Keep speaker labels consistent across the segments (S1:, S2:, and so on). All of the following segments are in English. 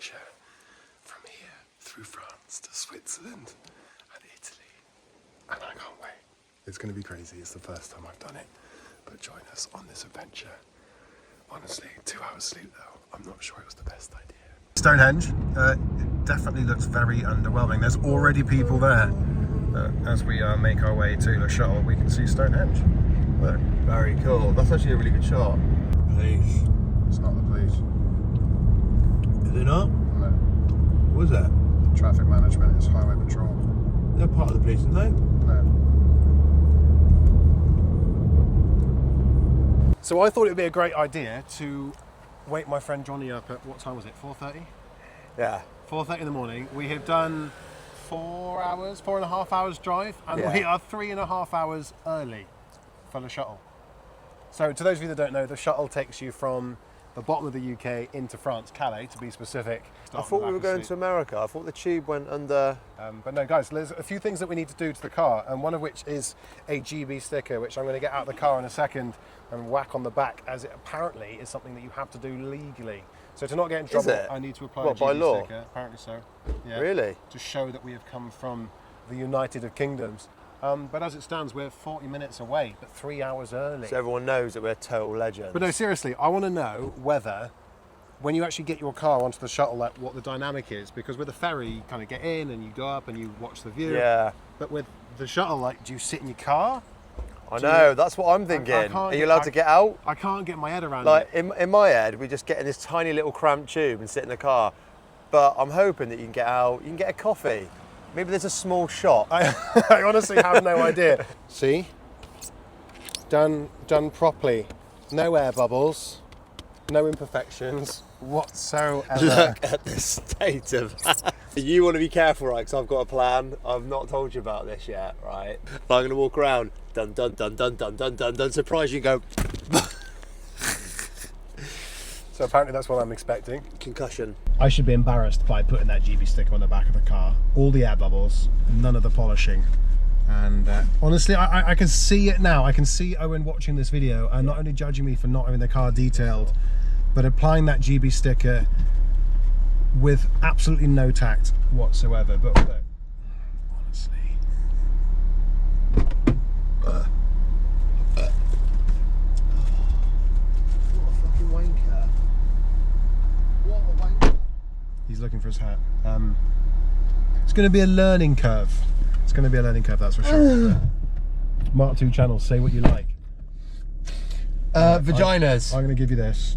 S1: adventure from here through France to Switzerland and Italy. And I can't wait. It's going to be crazy. It's the first time I've done it. But join us on this adventure. Honestly, 2 hours sleep though, I'm not sure it was the best idea. Stonehenge, it definitely looks very underwhelming. There's already people there. As we make our way to the shuttle, we can see Stonehenge. Look.
S2: Very cool. That's actually a really good shot.
S1: Police. It's not the police.
S2: Is it not?
S1: No.
S2: What is that?
S1: Traffic management, it's highway patrol.
S2: They're part of the police, aren't they?
S1: No. So I thought it would be a great idea to wake my friend Johnny up at, what time was it, 4:30?
S2: Yeah.
S1: 4:30 in the morning. We have done 4.5 hours drive, and
S2: Yeah.
S1: we are 3.5 hours early for the shuttle. So to those of you that don't know, the shuttle takes you from the bottom of the UK into France, Calais to be specific.
S2: I thought we were going to America. I thought the tube went under...
S1: But no, guys, there's a few things that we need to do to the car, and one of which is a GB sticker, which I'm going to get out of the car in a second and whack on the back, as it apparently is something that you have to do legally. So to not get in trouble, I need to apply a GB
S2: by law?
S1: sticker. Apparently so. Yeah.
S2: Really?
S1: To show that we have come from the United of Kingdoms. But as it stands, we're 40 minutes away, but 3 hours early.
S2: So everyone knows that we're total legends.
S1: But no, seriously, I want to know whether, when you actually get your car onto the shuttle, like what the dynamic is. Because with the ferry, you kind of get in and you go up and you watch the view.
S2: Yeah.
S1: But with the shuttle, like, do you sit in your car?
S2: I know, that's what I'm thinking. Are you allowed to get out?
S1: I can't get my head around
S2: like,
S1: it.
S2: in my head, we just get in this tiny little cramped tube and sit in the car. But I'm hoping that you can get out, you can get a coffee. Maybe there's a small shop.
S1: I honestly have no idea. See? Done properly. No air bubbles, no imperfections whatsoever.
S2: Look at the state of that. You want to be careful, right? Because I've got a plan. I've not told you about this yet, right? I'm going to walk around, dun dun dun dun dun dun dun dun. Surprise you, go.
S1: So apparently that's what I'm expecting.
S2: Concussion.
S1: I should be embarrassed by putting that GB sticker on the back of the car. All the air bubbles, none of the polishing. And honestly, I can see it now. I can see Owen watching this video and not only judging me for not having the car detailed, but applying that GB sticker with absolutely no tact whatsoever. But look, honestly.
S2: What a fucking wanker. What a wanker.
S1: He's looking for his hat. It's going to be a learning curve. It's going to be a learning curve, that's for sure. Mark II channels, say what you like.
S2: Vaginas.
S1: I'm going to give you this.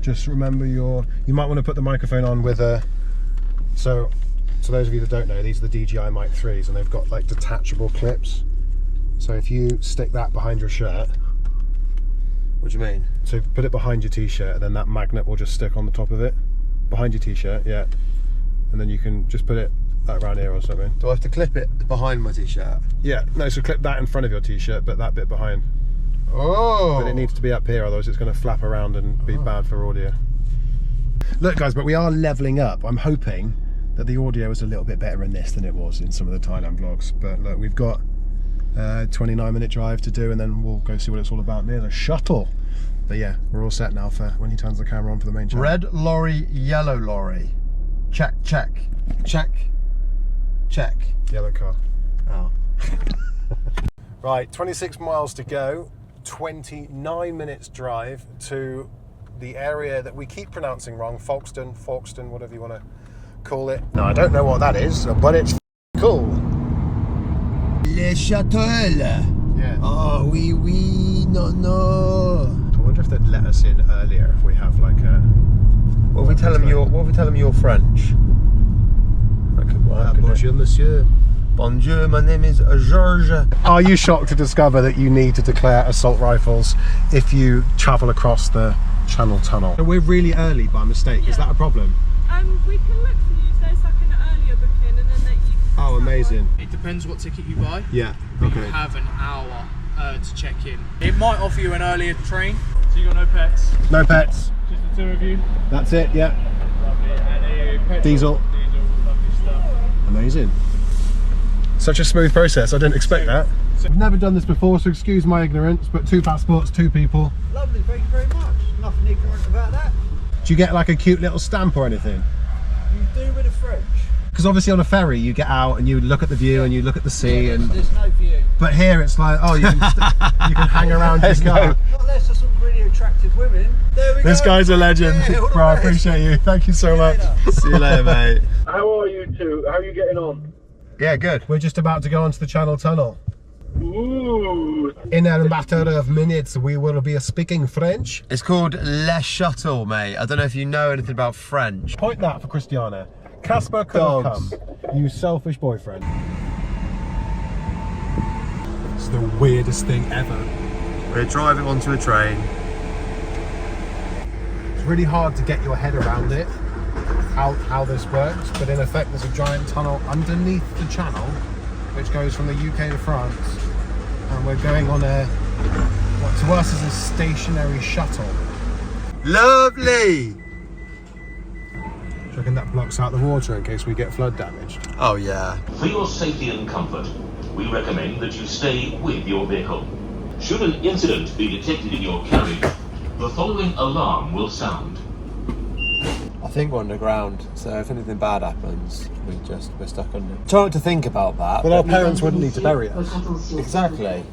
S1: Just remember you might want to put the microphone on with a, so those of you that don't know, these are the DJI Mic 3s and they've got like detachable clips. So if you stick that behind your shirt.
S2: What do you mean?
S1: So put it behind your t-shirt and then that magnet will just stick on the top of it. Behind your t-shirt, yeah. And then you can just put it like around here or something.
S2: Do I have to clip it behind my t-shirt?
S1: Yeah, no, so clip that in front of your t-shirt, but that bit behind.
S2: Oh!
S1: But it needs to be up here, otherwise it's going to flap around and be bad for audio. Look guys, but we are levelling up. I'm hoping that the audio is a little bit better in this than it was in some of the Thailand vlogs. But look, we've got a 29-minute drive to do and then we'll go see what it's all about near the shuttle. But yeah, we're all set now for when he turns the camera on for the main channel.
S2: Red lorry, yellow lorry. Check, check, check, check.
S1: Yellow car.
S2: Oh.
S1: Right, 26 miles to go, 29 minutes drive to the area that we keep pronouncing wrong, Folkestone, whatever you want to call it. No, I don't know what that is, but it's cool.
S2: Le Château.
S1: Yeah.
S2: Oh, oui, oui, no.
S1: I wonder if they'd let us in earlier if we have like a...
S2: What if we tell them you're French? That could work.
S1: Bonjour, monsieur.
S2: Bonjour, my name is Georges.
S1: Are you shocked to discover that you need to declare assault rifles if you travel across the Channel Tunnel? So we're really early by mistake. Yeah. Is that a problem?
S3: We can look for you. There's like an earlier booking, and then you.
S1: Oh, amazing.
S4: It depends what ticket you buy.
S1: Yeah.
S4: But
S1: Okay.
S4: you have an hour to check in. It might offer you an earlier train. So you got no pets.
S1: No pets.
S4: Just the two of you.
S1: That's it. Yeah.
S4: Lovely. And a petrol.
S1: Diesel.
S4: Lovely stuff.
S1: Amazing. Such a smooth process. I didn't expect that. I've never done this before, so excuse my ignorance, but 2 passports, 2 people.
S2: Lovely, thank you very much. Nothing ignorant about that.
S1: Do you get like a cute little stamp or anything?
S2: You do with the French.
S1: Because obviously on a ferry you get out and you look at the view and you look at the sea and.
S4: There's no view.
S1: But here it's like, oh, you can you can hang around your car.
S2: Not unless there's some really attractive women. There we go.
S1: This guy's a legend,
S2: Yeah,
S1: bro. I appreciate you. Thank you so much.
S2: See you later, mate.
S5: How are you two? How are you getting on?
S1: Yeah, good. We're just about to go onto the Channel Tunnel.
S5: Ooh.
S1: In a matter of minutes, we will be speaking French.
S2: It's called Le Shuttle, mate. I don't know if you know anything about French.
S1: Point that for Christiana. Casper could have come. You selfish boyfriend. It's the weirdest thing ever.
S2: We're driving onto a train.
S1: It's really hard to get your head around it, how this works, but in effect there's a giant tunnel underneath the channel which goes from the UK to France, and we're going on a, what to us is a stationary shuttle.
S2: Lovely!
S1: Do you reckon that blocks out the water in case we get flood damaged?
S2: Oh yeah.
S6: For your safety and comfort, we recommend that you stay with your vehicle. Should an incident be detected in your carriage, the following alarm will sound.
S2: I think we're underground, so if anything bad happens, we're stuck under. Try not to think about that.
S1: But our parents wouldn't need to bury us.
S2: Exactly.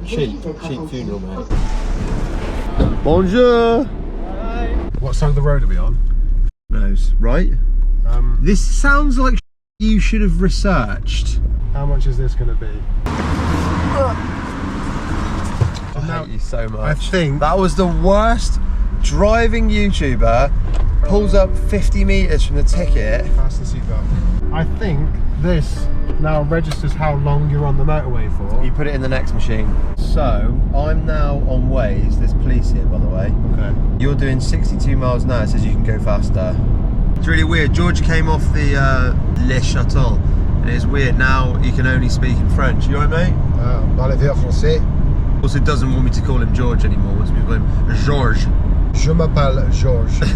S2: Cheap funeral, mate. Bonjour.
S1: What side of the road are we on?
S2: Knows, right? This sounds like you should have researched.
S1: How much is this going to be?
S2: I hate you so much.
S1: I think
S2: that was the worst driving YouTuber. Pulls up 50 metres from the ticket.
S1: Fasten seatbelt. I think this now registers how long you're on the motorway for.
S2: You put it in the next machine. So I'm now on Waze. There's police here, by the way.
S1: Okay.
S2: You're doing 62 miles an hour. It says you can go faster. It's really weird. George came off the Le Shuttle, and it's weird. Now he can only speak in French. You alright, mate?
S1: Parlez-vous français?
S2: Also doesn't want me to call him George anymore. Wants me to call him Georges.
S1: Je m'appelle Georges.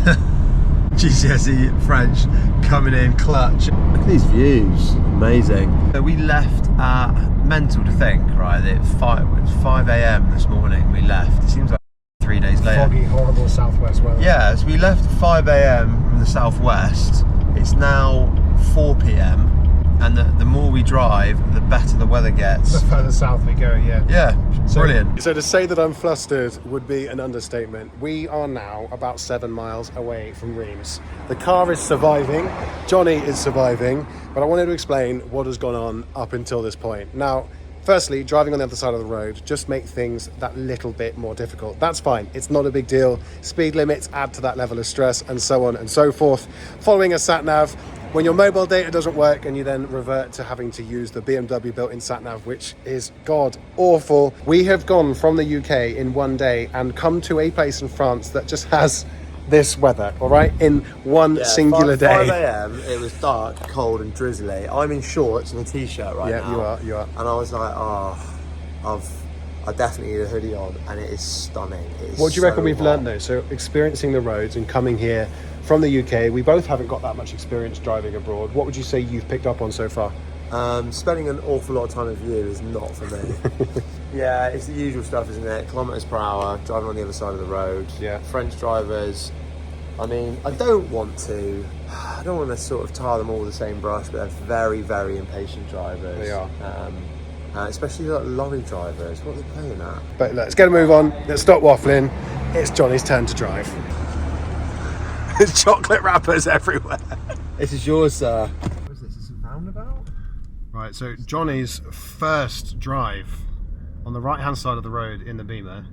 S2: GCSE French coming in clutch. Look at these views, amazing. So we left at, mental to think, right, it was 5 a.m. this morning we left. It seems like 3 days later.
S1: Foggy, horrible southwest weather.
S2: Yeah, so we left at 5 a.m. from the southwest. It's now 4 p.m. and the more we drive, the better the weather gets.
S1: The further south we go, yeah.
S2: Yeah, brilliant.
S1: So to say that I'm flustered would be an understatement. We are now about 7 miles away from Reims. The car is surviving, Johnny is surviving, but I wanted to explain what has gone on up until this point. Now, firstly, driving on the other side of the road just make things that little bit more difficult. That's fine, it's not a big deal. Speed limits add to that level of stress and so on and so forth. Following a sat-nav, when your mobile data doesn't work and you then revert to having to use the BMW built-in sat-nav, which is god awful. We have gone from the UK in one day and come to a place in France that just has this weather, all right, in one singular day.
S2: 5 a.m. it was dark, cold and drizzly. I'm in shorts and a t-shirt right now.
S1: Yeah, you are.
S2: And I was like, I definitely need a hoodie on, and it is stunning. It is
S1: What do you reckon we've
S2: hot.
S1: learned though? So experiencing the roads and coming here from the UK, we both haven't got that much experience driving abroad. What would you say you've picked up on so far?
S2: Spending an awful lot of time with you is not for me. Yeah, it's the usual stuff, isn't it? Kilometres per hour, driving on the other side of the road.
S1: Yeah.
S2: French drivers. I mean, I don't want to sort of tar them all with the same brush, but they're very, very impatient drivers.
S1: They are.
S2: Especially like lorry drivers. What are they playing at?
S1: But let's get a move on. Let's stop waffling. It's Johnny's turn to drive. There's chocolate wrappers everywhere.
S2: This is yours, sir. What is this? Is this a roundabout?
S1: Right, so Johnny's first drive on the right-hand side of the road in the Beamer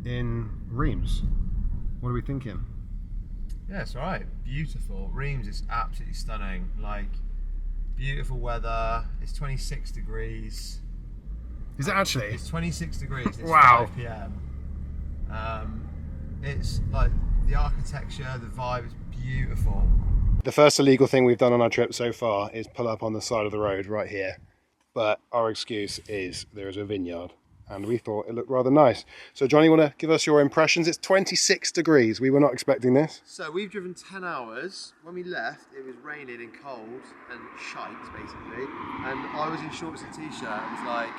S1: in Reims. What are we thinking?
S2: Yeah, it's alright. Beautiful. Reims is absolutely stunning. Like, beautiful weather. It's 26 degrees.
S1: Is it actually?
S2: It's 26 degrees. It's
S1: Wow.
S2: 5 p.m. It's like the architecture, the vibe is beautiful.
S1: The first illegal thing we've done on our trip so far is pull up on the side of the road right here. But our excuse is there is a vineyard and we thought it looked rather nice. So Johnny, you want to give us your impressions? It's 26 degrees. We were not expecting this.
S2: So we've driven 10 hours. When we left, it was raining and cold and shite, basically. And I was in shorts and t-shirt. It was like,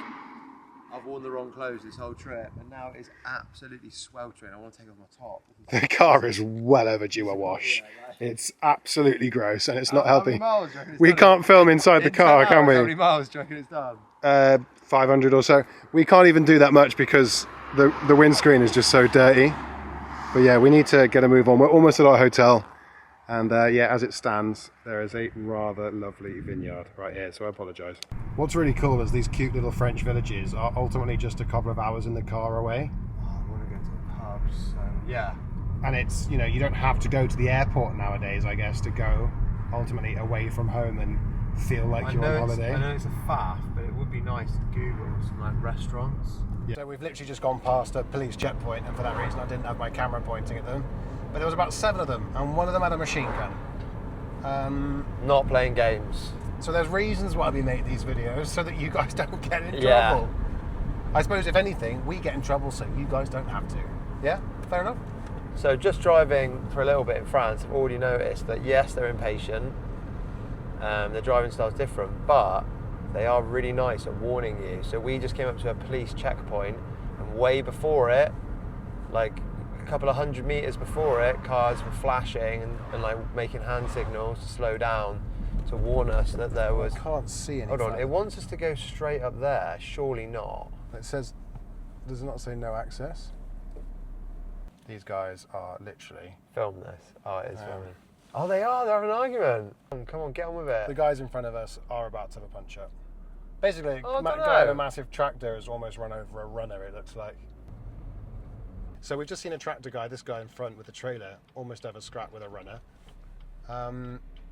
S2: I've worn the wrong clothes this whole trip, and now it's absolutely sweltering. I want to take off my top.
S1: The car is well overdue a wash. It's absolutely gross, and it's not helping. We can't film inside the car, can we?
S2: How many miles do you reckon it's done?
S1: 500 or so. We can't even do that much because the windscreen is just so dirty. But yeah, we need to get a move on. We're almost at our hotel. And yeah, as it stands, there is a rather lovely vineyard right here, so I apologise. What's really cool is these cute little French villages are ultimately just a couple of hours in the car away.
S2: Oh, I want to go to the pubs, so yeah.
S1: And it's, you know, you don't have to go to the airport nowadays, I guess, to go ultimately away from home and feel like you're on holiday.
S2: I know it's a faff, but it would be nice to Google some like restaurants.
S1: Yeah. So we've literally just gone past a police checkpoint, and for that reason I didn't have my camera pointing at them. But there was about 7 of them, and one of them had a machine gun.
S2: Not playing games.
S1: So there's reasons why we make these videos, so that you guys don't get in
S2: Yeah.
S1: trouble. I suppose if anything, we get in trouble so you guys don't have to. Yeah? Fair enough?
S2: So just driving for a little bit in France, I've already noticed that yes, they're impatient. Their driving style's different, but they are really nice at warning you. So we just came up to a police checkpoint, and way before it, like a couple of 100 meters before it, cars were flashing and like making hand signals to slow down to warn us that there was...
S1: I can't see anything.
S2: Hold on, it wants us to go straight up there, surely not.
S1: It says, does it not say no access? These guys are literally...
S2: Film this. Oh, it is filming. Oh, they are, they're having an argument. Come on, get on with it.
S1: The guys in front of us are about to have a punch-up. Basically,
S2: Oh, I
S1: a
S2: don't
S1: guy in
S2: know.
S1: a massive tractor has almost run over a runner, it looks like. So we've just seen a tractor guy, this guy in front with a trailer, almost have a scrap with a runner.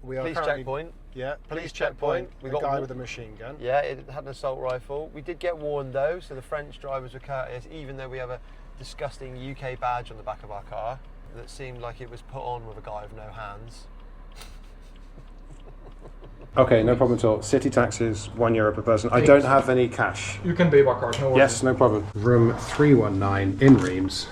S1: We are
S2: Police
S1: currently-
S2: checkpoint.
S1: Yeah,
S2: Police checkpoint.
S1: We
S2: We
S1: got
S2: got
S1: a guy
S2: wa-
S1: with a machine gun.
S2: Yeah, it had an assault rifle. We did get warned though, so the French drivers were courteous, even though we have a disgusting UK badge on the back of our car that seemed like it was put on with a guy with no hands.
S1: Okay, no problem at all. City taxes, €1 per person. I don't have any cash.
S4: You can pay by card, no worries.
S1: Yes, no problem. Room 319 in Reims.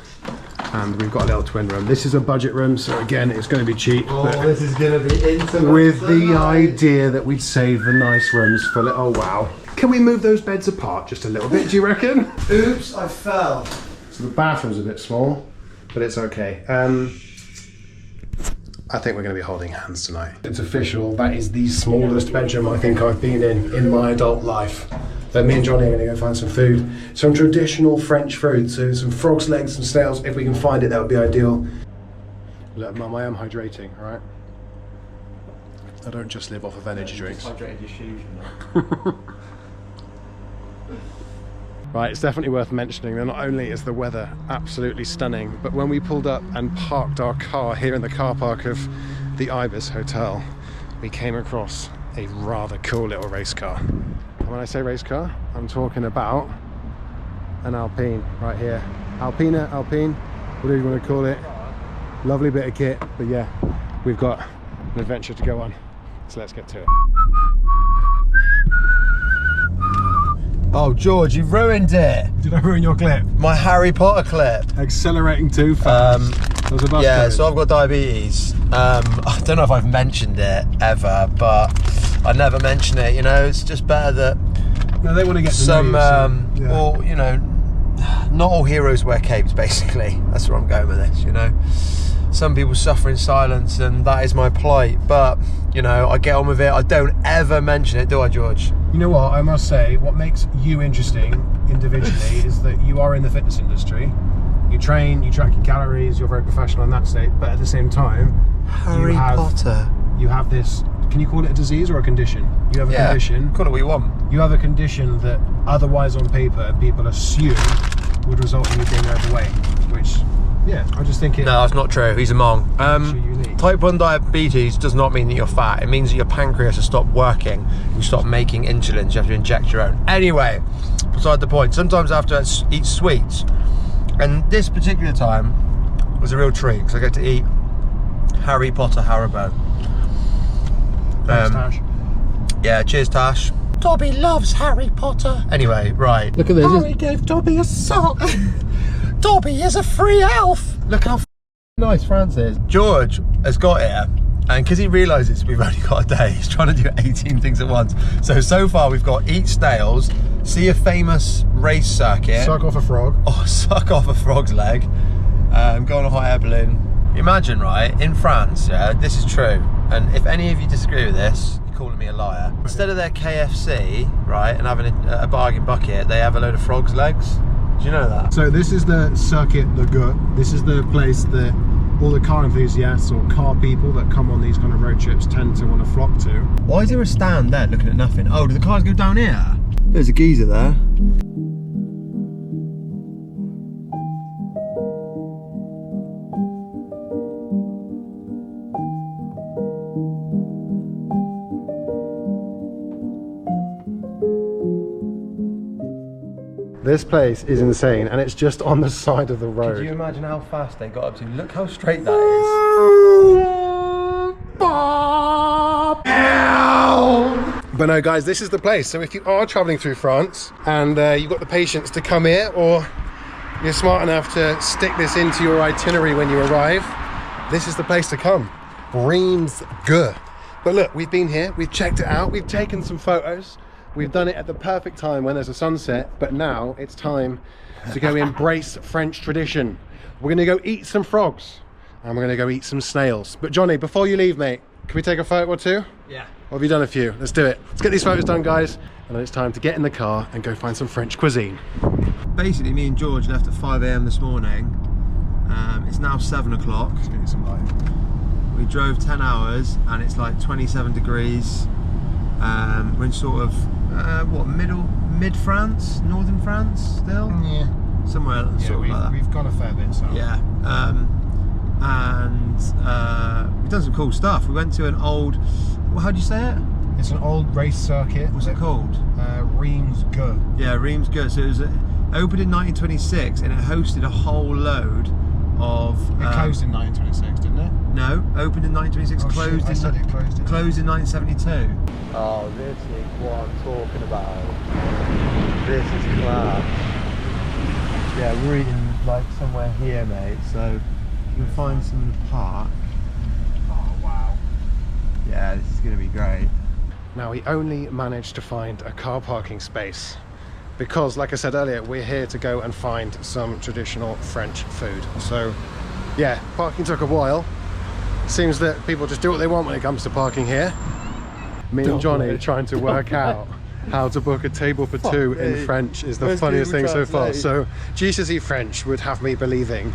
S1: And we've got a little twin room. This is a budget room, so again, it's going to be cheap. but
S2: this is going to be intimate.
S1: with the idea that we'd save the nice rooms for oh wow. Can we move those beds apart just a little bit, do you reckon?
S2: Oops, I fell.
S1: So the bathroom's a bit small, but it's okay. I think we're going to be holding hands tonight. It's official. That is the smallest bedroom I think I've been in my adult life. But me and Johnny are going to go find some food. Some traditional French food. So some frog's legs, some snails. If we can find it, that would be ideal. Look, Mum, I am hydrating, all right? I don't just live off of energy drinks.
S2: Hydrated your shoes.
S1: Right, it's definitely worth mentioning that not only is the weather absolutely stunning, but when we pulled up and parked our car here in the car park of the Ibis Hotel, we came across a rather cool little race car. And when I say race car, I'm talking about an Alpine right here. Alpine, whatever you want to call it. Lovely bit of kit, but yeah, we've got an adventure to go on. So let's get to it.
S2: Oh, George, you ruined it.
S1: Did I ruin your clip?
S2: My Harry Potter clip.
S1: Accelerating too fast. There's a bus
S2: Yeah,
S1: coming.
S2: so I've got diabetes. I don't know if I've mentioned it ever, but I never mention it. You know, it's just better that
S1: No, they want to get to
S2: some,
S1: know you, so, yeah.
S2: or you know, not all heroes wear capes. Basically, that's where I'm going with this. You know, some people suffer in silence, and that is my plight. But you know, I get on with it. I don't ever mention it, do I, George?
S1: You know what, I must say, what makes you interesting individually is that you are in the fitness industry. You train, you track your calories, you're very professional in that state, but at the same time,
S2: Harry Potter.
S1: You have this, can you call it a disease or a condition? You have a
S2: Yeah,
S1: condition.
S2: call it what you want.
S1: You have a condition that otherwise on paper people assume would result in you being overweight, which, yeah, I just think it...
S2: No, that's not true. He's a mong.
S1: Actually unique.
S2: Type 1 diabetes does not mean that you're fat. It means that your pancreas has stopped working. You stop making insulin. You have to inject your own. Anyway, beside the point. Sometimes I have to eat sweets. And this particular time was a real treat because I get to eat Harry Potter Haribo.
S1: Thanks, Tash.
S2: Yeah, cheers, Tash. Dobby loves Harry Potter. Anyway, right.
S1: Look at this.
S2: Harry gave Dobby a sock. Dobby is a free elf. Look how nice France is. George has got here, and because he realises we've only got a day, he's trying to do 18 things at once. So far we've got eat snails, See a famous race circuit.
S1: Suck off a frog.
S2: Oh, suck off a frog's leg. Go on a hot air balloon. Imagine, right, in France, yeah, this is true. And if any of you disagree with this, you're calling me a liar. Instead of their KFC, right, and having a bargain bucket, they have a load of frog's legs. Do you know that?
S1: So this is the circuit, the Gueux. This is the place that all the car enthusiasts or car people that come on these kind of road trips tend to want to flock to.
S2: Why is there a stand there looking at nothing? Oh, do the cars go down here? There's a geezer there.
S1: This place is insane, and it's just on the side of the road.
S2: Could you imagine how fast they got up to? Look how straight that is.
S1: But no, guys, this is the place. So if you are traveling through France and you've got the patience to come here, or you're smart enough to stick this into your itinerary when you arrive, this is the place to come. Reims-Gueux. But look, we've been here, we've checked it out, we've taken some photos. We've done it at the perfect time when there's a sunset, but now it's time to go embrace French tradition. We're gonna go eat some frogs and we're gonna go eat some snails. But Johnny, before you leave, mate, can we take a photo or two?
S4: Yeah.
S1: Or have you done a few? Let's do it. Let's get these photos done, guys. And then it's time to get in the car and go find some French cuisine.
S2: Basically, me and George left at 5 AM this morning. It's now 7 o'clock.
S1: Let's get you some light.
S2: We drove 10 hours and it's like 27 degrees. We're in sort of, mid-France? Northern France still?
S1: Yeah.
S2: Somewhere sort of like that.
S1: We've gone a fair bit, so.
S2: Yeah. We've done some cool stuff. We went to an old, how do you say it?
S1: It's an old race circuit.
S2: What's it called?
S1: Reims-Gueux.
S2: Yeah, Reims-Gueux. So it was opened in 1926 and it hosted a whole load of...
S1: It closed in 1926, didn't it?
S2: No, opened in 1926,
S1: Closed in
S2: 1972. Oh, this is what I'm talking about. This is class. Yeah, we're eating like somewhere here, mate, so you can find some in the park.
S1: Oh, wow.
S2: Yeah, this is going to be great.
S1: Now, we only managed to find a car parking space because, like I said earlier, we're here to go and find some traditional French food. So, yeah, parking took a while. Seems that people just do what they want when it comes to parking here. Me and Johnny are trying to work out how to book a table for two in French is the funniest thing so far. So GCSE French would have me believing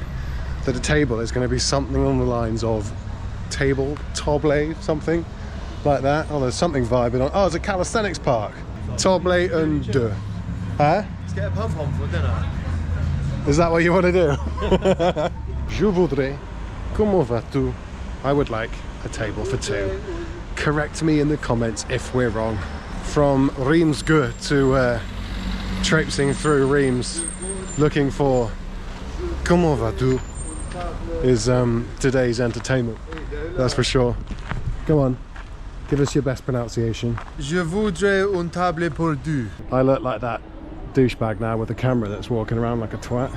S1: that a table is going to be something along the lines of table, table, something like that. Oh, there's something vibing on. Oh, it's a calisthenics park. Table and deux. Huh?
S2: Let's get a pump on for dinner.
S1: Is that what you want to do? Je voudrais. Comment vas-tu? I would like a table for two. Correct me in the comments if we're wrong. From Reims-Gueux to traipsing through Reims looking for comment vas-tu is today's entertainment. That's for sure. Go on, give us your best pronunciation.
S2: Je voudrais une table pour deux.
S1: I look like that douchebag now with the camera that's walking around like a twat.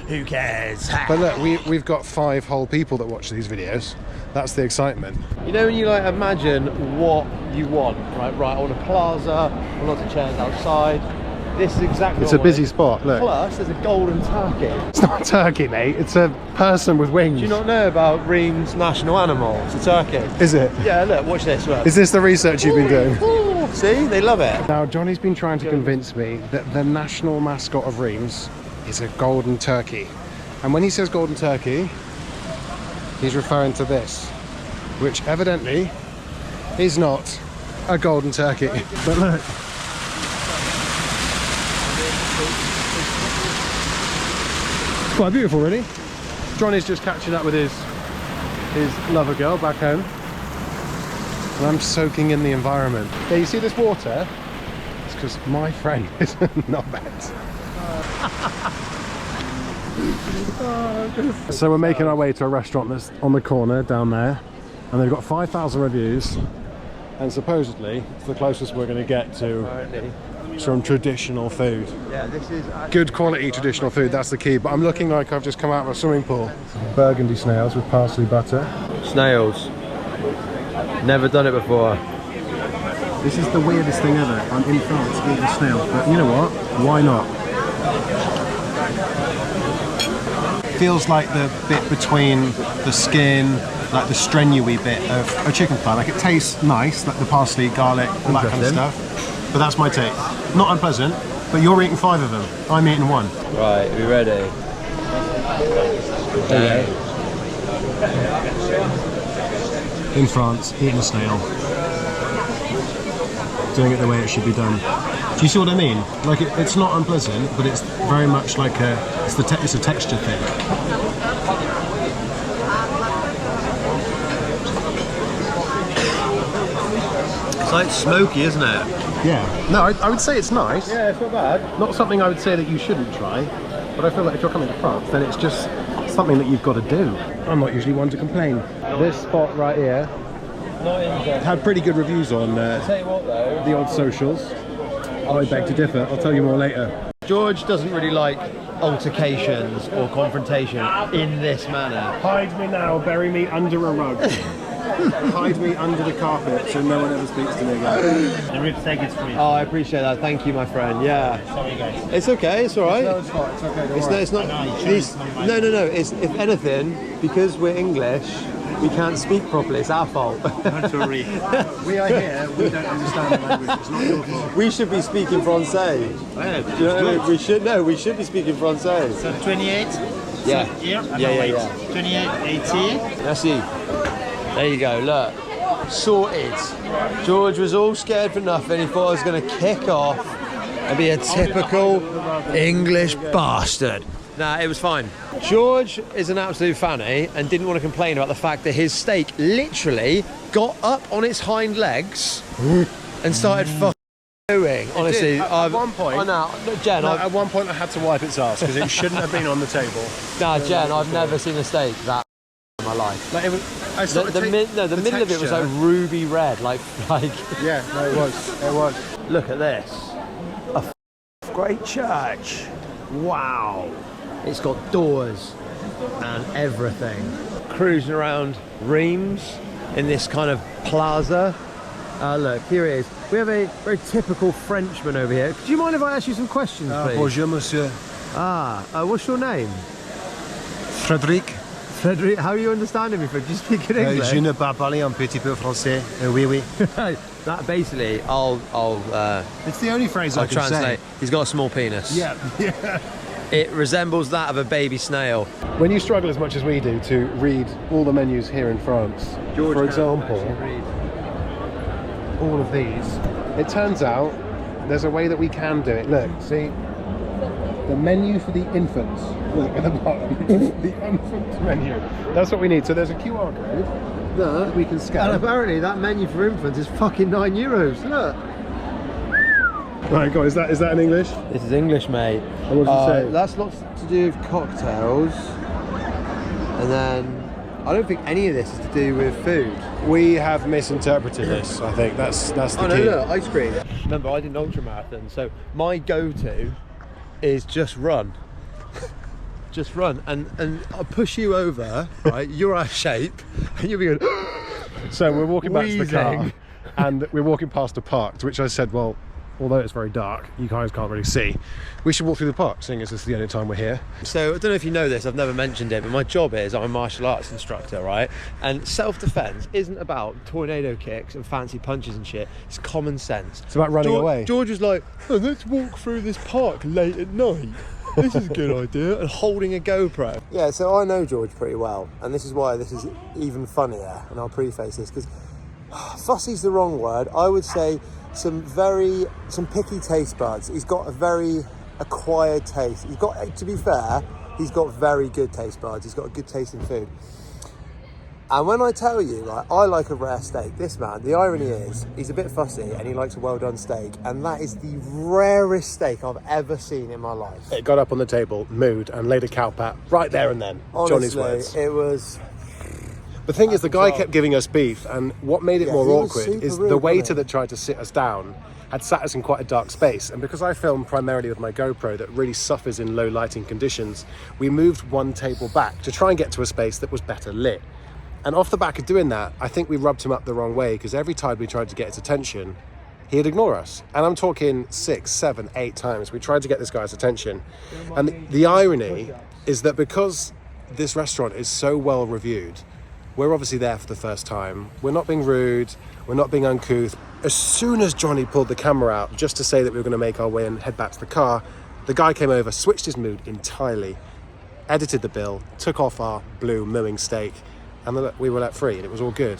S2: Who cares?
S1: But look, we've got 5 whole people that watch these videos. That's the excitement.
S2: You know when you like imagine what you want, right? Right, I want a plaza, I want lots of chairs outside. This is exactly
S1: It's
S2: what
S1: a busy spot, look.
S2: Plus, there's a golden turkey.
S1: It's not a turkey, mate. It's a person with wings.
S2: Do you not know about Reims' national animal? It's a turkey.
S1: Is it?
S2: Yeah, look, watch this. Look.
S1: Is this the research you've been doing?
S2: See, they love it.
S1: Now, Johnny's been trying to convince me that the national mascot of Reims is a golden turkey. And when he says golden turkey, he's referring to this, which evidently is not a golden turkey. But look. It's quite beautiful, really. Johnny's just catching up with his lover girl back home. And I'm soaking in the environment. Yeah, you see this water? It's because my friend is not bad. So we're making our way to a restaurant that's on the corner down there, and they've got 5,000 reviews, and supposedly it's the closest we're going to get to some traditional food.
S2: Yeah, this is
S1: Good quality traditional food, that's the key. But I'm looking like I've just come out of a swimming pool. Burgundy snails with parsley butter.
S2: snails. Never done it before.
S1: This is the weirdest thing ever. I'm in France eating a snail, but you know what? Why not? Feels like the bit between the skin, like the strenuous bit of a chicken thigh. Like it tastes nice, like the parsley, garlic, all that kind of stuff. But that's my take. Not unpleasant, but you're eating 5 of them. I'm eating 1.
S2: Right, are we ready?
S1: In France, eating a snail. Doing it the way it should be done. Do you see what I mean? Like it's not unpleasant, but it's very much like it's a texture thing.
S2: It's like smoky, isn't it?
S1: Yeah. No, I would say it's nice.
S2: Yeah, it's not bad.
S1: Not something I would say that you shouldn't try, but I feel like if you're coming to France, then it's just something that you've got to do. I'm not usually one to complain. This spot right here had pretty good reviews on
S2: Tell you what though,
S1: the old socials. I beg to differ. I'll tell you more later.
S2: George doesn't really like altercations or confrontation in this manner.
S1: Hide me now, bury me under a rug. Hide me under the carpet so no one ever speaks to me again.
S5: The rib steak is free.
S2: Oh, I appreciate that. Thank you, my friend. Yeah.
S5: Sorry, guys.
S2: It's okay. It's all right.
S1: No, it's not. It's okay.
S2: It's not. No. It's, if anything, because we're English, we can't speak properly. It's our fault.
S5: Not worry.
S1: We are here. We don't understand the language. It's not your fault.
S2: We should be speaking Francais. Do you know what I mean? We should. No, we should be speaking Francais.
S5: So 28?
S2: Yeah.
S5: Here?
S2: Yeah.
S5: 28, 80.
S2: That's it. There you go, look. Sorted. George was all scared for nothing. He thought I was going to kick off and be a typical English bastard. Nah, it was fine. George is an absolute fanny and didn't want to complain about the fact that his steak literally got up on its hind legs and started fucking doing. Honestly,
S1: At one point,
S2: Jen,
S1: at one point I had to wipe its ass because it shouldn't have been on the table.
S2: Nah, Jen, I've never seen a steak that in my life.
S1: Like it was,
S2: The middle of it was like ruby red, like.
S1: Yeah, no, it was. It was.
S2: Look at this, a great church. Wow, it's got doors and everything. Cruising around Reims in this kind of plaza. Look, here it is. We have a very typical Frenchman over here. Do you mind if I ask you some questions, please?
S1: Bonjour, monsieur.
S2: What's your name?
S1: Frédéric.
S2: Frederick, how are you understanding me? Do you speak in English?
S1: Je ne parle pas un petit peu français. Oui, oui.
S2: That basically,
S1: It's the only phrase I
S2: I'll
S1: can
S2: translate.
S1: say.
S2: He's got a small penis.
S1: Yeah.
S2: It resembles that of a baby snail.
S1: When you struggle as much as we do to read all the menus here in France, for example, all of these, it turns out there's a way that we can do it. Look, see, the menu for the infants. Look at the bottom. The infant menu. That's what we need. So there's a QR code that we can scan.
S2: And apparently that menu for infants is fucking €9. Look.
S1: Right, go on. Is that in English?
S2: This is English, mate.
S1: And what does it say?
S2: That's lots to do with cocktails. And then I don't think any of this is to do with food.
S1: We have misinterpreted this. I think that's the
S2: Oh no,
S1: key.
S2: look, ice cream. Remember, I did an ultra marathon, so my go-to is just run. Just run, and I'll push you over, right? You're out of shape, and you'll be going.
S1: So we're walking back to the car,
S2: Wheezing.
S1: and we're walking past a park, to which I said, well, although it's very dark, you guys can't really see, we should walk through the park, seeing as this is the only time we're here.
S2: So I don't know if you know this, I've never mentioned it, but my job is I'm a martial arts instructor, right? And self-defense isn't about tornado kicks and fancy punches and shit. It's common sense.
S1: It's about running away.
S2: George was like, oh, let's walk through this park late at night. This is a good idea. And holding a GoPro. Yeah, so I know George pretty well, and this is why this is even funnier, and I'll preface this, because fussy's the wrong word. I would say some picky taste buds. He's got a very acquired taste. He's got, to be fair, he's got very good taste buds. He's got a good taste in food. And when I tell you, like, I like a rare steak, this man, the irony is, he's a bit fussy and he likes a well-done steak, and that is the rarest steak I've ever seen in my life.
S1: It got up on the table, moved, and laid a cow pat right there and then.
S2: Honestly,
S1: Johnny's words.
S2: it was...
S1: The thing is, the guy kept giving us beef, and what made it more
S2: he was
S1: awkward
S2: super
S1: is
S2: rude,
S1: the waiter
S2: wasn't he?
S1: that tried to sit us down had sat us in quite a dark space, and because I film primarily with my GoPro that really suffers in low lighting conditions, we moved one table back to try and get to a space that was better lit. And off the back of doing that, I think we rubbed him up the wrong way, because every time we tried to get his attention, he'd ignore us. And I'm talking 6, 7, 8 times. We tried to get this guy's attention. And the irony is that because this restaurant is so well reviewed, we're obviously there for the first time. We're not being rude, we're not being uncouth. As soon as Johnny pulled the camera out just to say that we were going to make our way and head back to the car, the guy came over, switched his mood entirely, edited the bill, took off our blue mooing steak, and we were let free, and it was all good.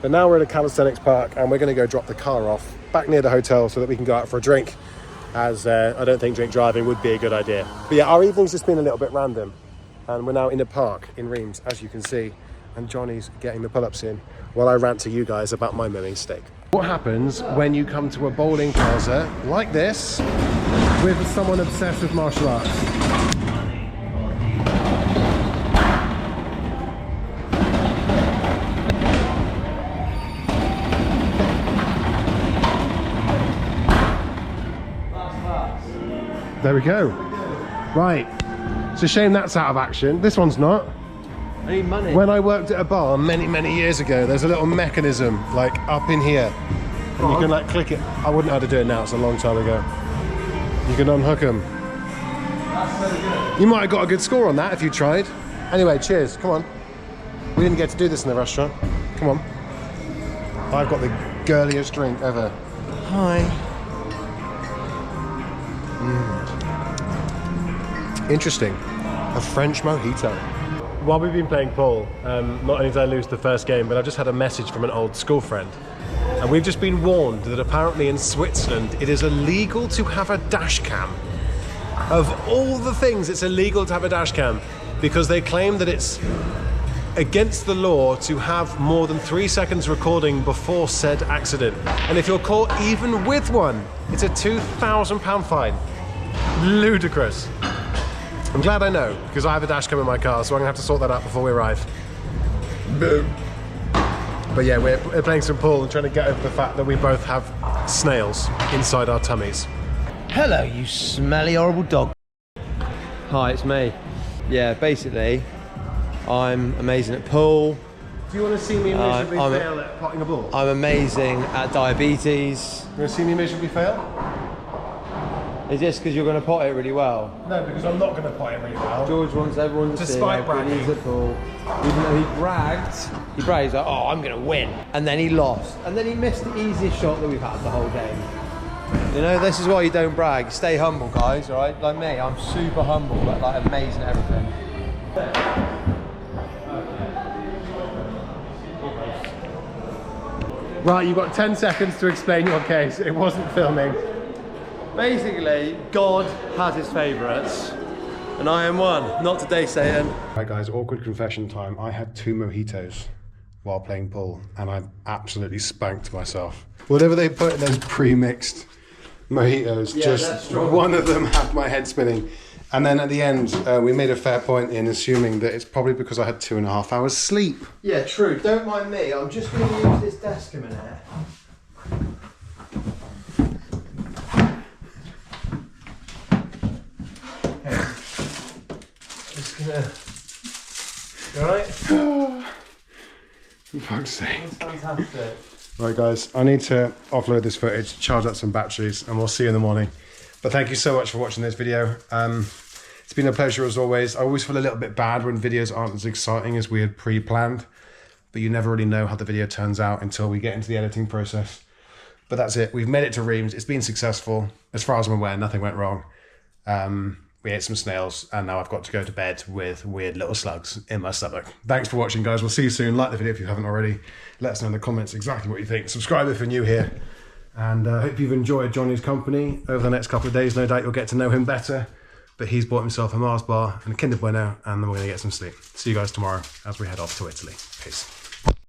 S1: But now we're at a calisthenics park, and we're going to go drop the car off back near the hotel so that we can go out for a drink, as I don't think drink driving would be a good idea. But yeah, our evening's just been a little bit random, and we're now in a park in Reims, as you can see, and Johnny's getting the pull-ups in while I rant to you guys about my mooing steak. What happens when you come to a bowling plaza like this with someone obsessed with martial arts? There we go. Right. It's a shame that's out of action. This one's not.
S2: I need money.
S1: When I worked at a bar many years ago, there's a little mechanism like up in here. And you can like click it. I wouldn't know how to do it now, it's a long time ago. You can unhook them.
S2: That's so good.
S1: You might have got a good score on that if you tried. Anyway, cheers, come on. We didn't get to do this in the restaurant. Come on. I've got the girliest drink ever.
S2: Hi.
S1: Interesting. A French mojito. While we've been playing pool, not only did I lose the first game, but I've just had a message from an old school friend. And we've just been warned that apparently in Switzerland it is illegal to have a dash cam. Of all the things, it's illegal to have a dash cam because they claim that it's against the law to have more than 3 seconds recording before said accident. And if you're caught even with one, it's a £2,000 fine. Ludicrous. I'm glad I know, because I have a dash cam in my car, so I'm gonna have to sort that out before we arrive. Boom. But yeah, we're playing some pool and trying to get over the fact that we both have snails inside our tummies.
S2: Hello, you smelly, horrible dog. Hi, it's me. Yeah, basically, I'm amazing at pool.
S1: Do you want to see me miserably fail at potting a ball?
S2: I'm amazing at diabetes.
S1: You want to see me miserably fail?
S2: Is this because you're going to pot it really well?
S1: No, because I'm not going to pot it really well.
S2: George wants everyone to see
S1: Despite
S2: how good he is at pool. Even though he bragged like, oh, I'm going to win. And then he lost. And then he missed the easiest shot that we've had the whole game. You know, this is why you don't brag. Stay humble, guys, all right? Like me, I'm super humble, but like amazing at everything.
S1: Right, you've got 10 seconds to explain your case. It wasn't filming.
S2: Basically, God has his favourites, and I am one. Not today, Satan.
S1: Right guys, awkward confession time. I had 2 mojitos while playing pool, and I've absolutely spanked myself. Whatever they put in those pre-mixed mojitos, just one of them had my head spinning. And then at the end, we made a fair point in assuming that it's probably because I had 2.5 hours sleep.
S2: Yeah, true. Don't mind me. I'm just going to use this desk a minute. Just gonna. You alright?
S1: For fuck's sake.
S2: That's fantastic.
S1: Right guys, I need to offload this footage, charge up some batteries, and we'll see you in the morning. But thank you so much for watching this video. It's been a pleasure as always. I always feel a little bit bad when videos aren't as exciting as we had pre-planned, but you never really know how the video turns out until we get into the editing process. But that's it. We've made it to Reims. It's been successful. As far as I'm aware, nothing went wrong. We ate some snails, and now I've got to go to bed with weird little slugs in my stomach. Thanks for watching, guys. We'll see you soon. Like the video if you haven't already. Let us know in the comments exactly what you think. Subscribe if you're new here. And I hope you've enjoyed Johnny's company. Over the next couple of days, no doubt you'll get to know him better. But he's bought himself a Mars bar and a Kinder Bueno, and then we're going to get some sleep. See you guys tomorrow as we head off to Italy. Peace.